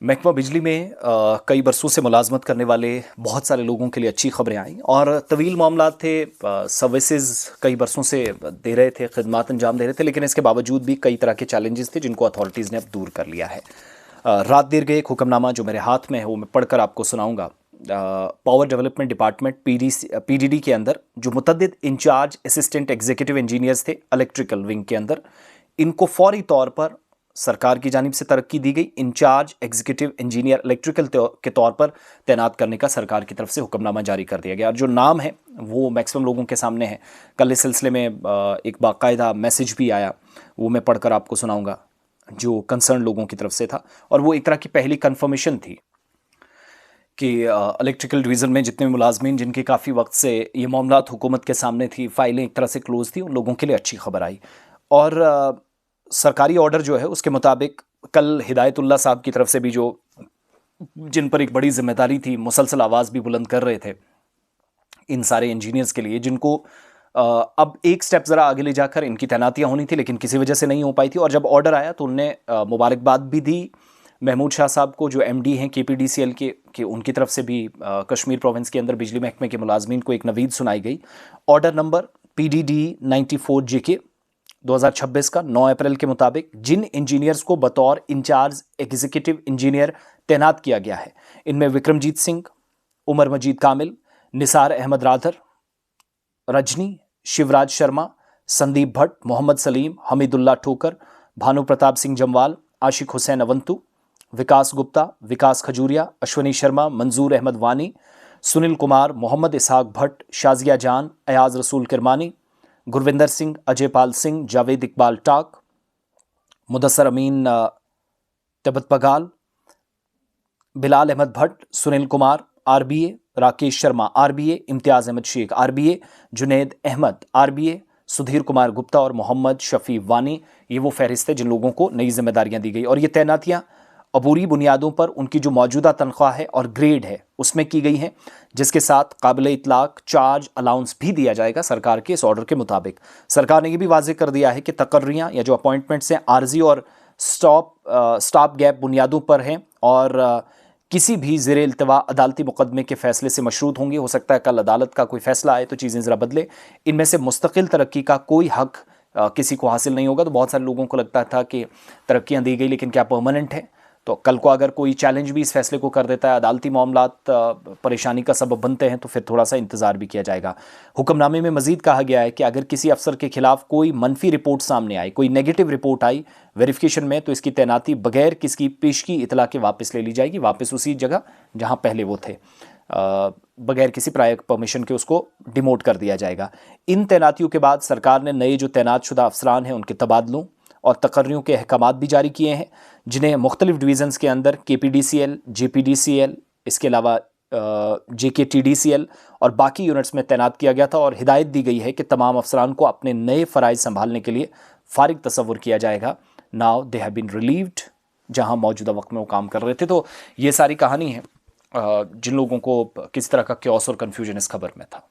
महकमा बिजली में कई बरसों से मुलाजमत करने वाले बहुत सारे लोगों के लिए अच्छी खबरें आईं और तवील मामला थे। सर्विसेज कई बरसों से दे रहे थे, खदमात अंजाम दे रहे थे, लेकिन इसके बावजूद भी कई तरह के चैलेंजेस थे जिनको अथॉरिटीज़ ने अब दूर कर लिया है। रात देर गए एक हुक्मनामा जो मेरे हाथ में है वो मैं पढ़कर आपको सुनाऊंगा। पावर डेवलपमेंट डिपार्टमेंट पीडीडी के अंदर जो मुतद्दिद इंचार्ज असिस्टेंट एग्जीक्यूटिव इंजीनियर्स थे इलेक्ट्रिकल विंग के अंदर, इनको फौरी तौर पर सरकार की जानिब से तरक्की दी गई। इंचार्ज एग्जीक्यूटिव इंजीनियर इलेक्ट्रिकल के तौर पर तैनात करने का सरकार की तरफ से हुक्मनामा जारी कर दिया गया और जो नाम है वो मैक्सिमम लोगों के सामने है। कल इस सिलसिले में एक बाकायदा मैसेज भी आया, वो मैं पढ़कर आपको सुनाऊंगा, जो कंसर्न लोगों की तरफ से था और वो एक तरह की पहली कन्फर्मेशन थी कि इलेक्ट्रिकल डिवीज़न में जितने मुलाजमीन जिनके काफ़ी वक्त से ये मामलात हुकूमत के सामने थी, फाइलें एक तरह से क्लोज थी, उन लोगों के लिए अच्छी खबर आई। और सरकारी ऑर्डर जो है उसके मुताबिक कल हिदायतुल्लाह साहब की तरफ से भी जो जिन पर एक बड़ी जिम्मेदारी थी, मुसलसल आवाज़ भी बुलंद कर रहे थे इन सारे इंजीनियर्स के लिए, जिनको अब एक स्टेप ज़रा आगे ले जाकर इनकी तैनातियाँ होनी थी लेकिन किसी वजह से नहीं हो पाई थी। और जब ऑर्डर आया तो उनने मुबारकबाद भी दी महमूद शाह साहब को, जो एमडी हैं केपीडीसीएल के उनकी तरफ से भी कश्मीर प्रोविंस के अंदर बिजली महकमे के मुलाजमीन को एक नवीद सुनाई गई। ऑर्डर नंबर PDD 94 JK 2026 का 9 अप्रैल के मुताबिक जिन इंजीनियर्स को बतौर इंचार्ज एग्जीक्यूटिव इंजीनियर तैनात किया गया है, इनमें विक्रमजीत सिंह, उमर मजीद कामिल, निसार अहमद राधर, रजनी, शिवराज शर्मा, संदीप भट्ट, मोहम्मद सलीम, हमीदुल्लाह ठोकर, भानु प्रताप सिंह जमवाल, आशिक हुसैन अवंतु, विकास गुप्ता, विकास खजूरिया, अश्वनी शर्मा, मंजूर अहमद वानी, सुनील कुमार, मोहम्मद इसहाक भट्ट, शाजिया जान, अयाज रसूल किरमानी, गुरविंदर सिंह, अजय पाल सिंह, जावेद इकबाल टाक, मुदस्सर अमीन तिब्बत बगाल, Bilal Ahmad Bhatt, Sunil Kumar RBA, Rakesh Sharma RBA, Imtiaz Ahmad Sheikh RBA, Junaid Ahmad RBA, Sudhir Kumar Gupta और मोहम्मद शफी वानी। ये वो फहरिस्त है जिन लोगों को नई जिम्मेदारियां दी गई और ये तैनातियां अबूरी बुनियादों पर उनकी जो मौजूदा तनख्वाह है और ग्रेड है उसमें की गई हैं, जिसके साथ काबिल इतलाक चार्ज अलाउंस भी दिया जाएगा सरकार के इस ऑर्डर के मुताबिक। सरकार ने यह भी वाज़ेह कर दिया है कि तकर्रियाँ या जो अपॉइंटमेंट्स हैं आर्जी और स्टॉप गैप बुनियादों पर हैं और किसी भी ज़ेर इल्तिवा अदालती मुकदमे के फैसले से मशरूत होंगे। हो सकता है कल अदालत का कोई फैसला आए तो चीज़ें ज़रा बदले। इनमें से मुस्तकिल तरक्की का कोई हक किसी को हासिल नहीं होगा। तो बहुत सारे लोगों को लगता था कि तरक्कियाँ दी गई लेकिन क्या परमानेंट है, तो कल को अगर कोई चैलेंज भी इस फैसले को कर देता है, अदालती मामलात परेशानी का सबब बनते हैं, तो फिर थोड़ा सा इंतज़ार भी किया जाएगा। हुक्मनामे में मज़ीद कहा गया है कि अगर किसी अफसर के खिलाफ कोई मनफी रिपोर्ट सामने आई, कोई नेगेटिव रिपोर्ट आई वेरिफिकेशन में, तो इसकी तैनाती बगैर किसी पेशगी इतला के वापस ले ली जाएगी, वापस उसी जगह जहाँ पहले वो थे, बगैर किसी प्रायर परमिशन के उसको डिमोट कर दिया जाएगा। इन तैनातियों के बाद सरकार ने नए जो तैनात शुदा अफसरान हैं उनके तबादलों और तकर्रियों के अहकामात भी जारी किए हैं, जिन्हें मुख्तलिफ डिवीज़न्स के अंदर KPDCL, JPDCL, इसके अलावा JKTDCL और बाकी यूनिट्स में तैनात किया गया था। और हिदायत दी गई है कि तमाम अफसरान को अपने नए फ़राइज़ संभालने के लिए फ़ारिग तसव्वुर किया जाएगा। Now they have been relieved, जहां मौजूदा वक्त में वो काम कर रहे थे। तो ये सारी कहानी है जिन लोगों को किस तरह का क्योस और कन्फ्यूजन इस खबर में था।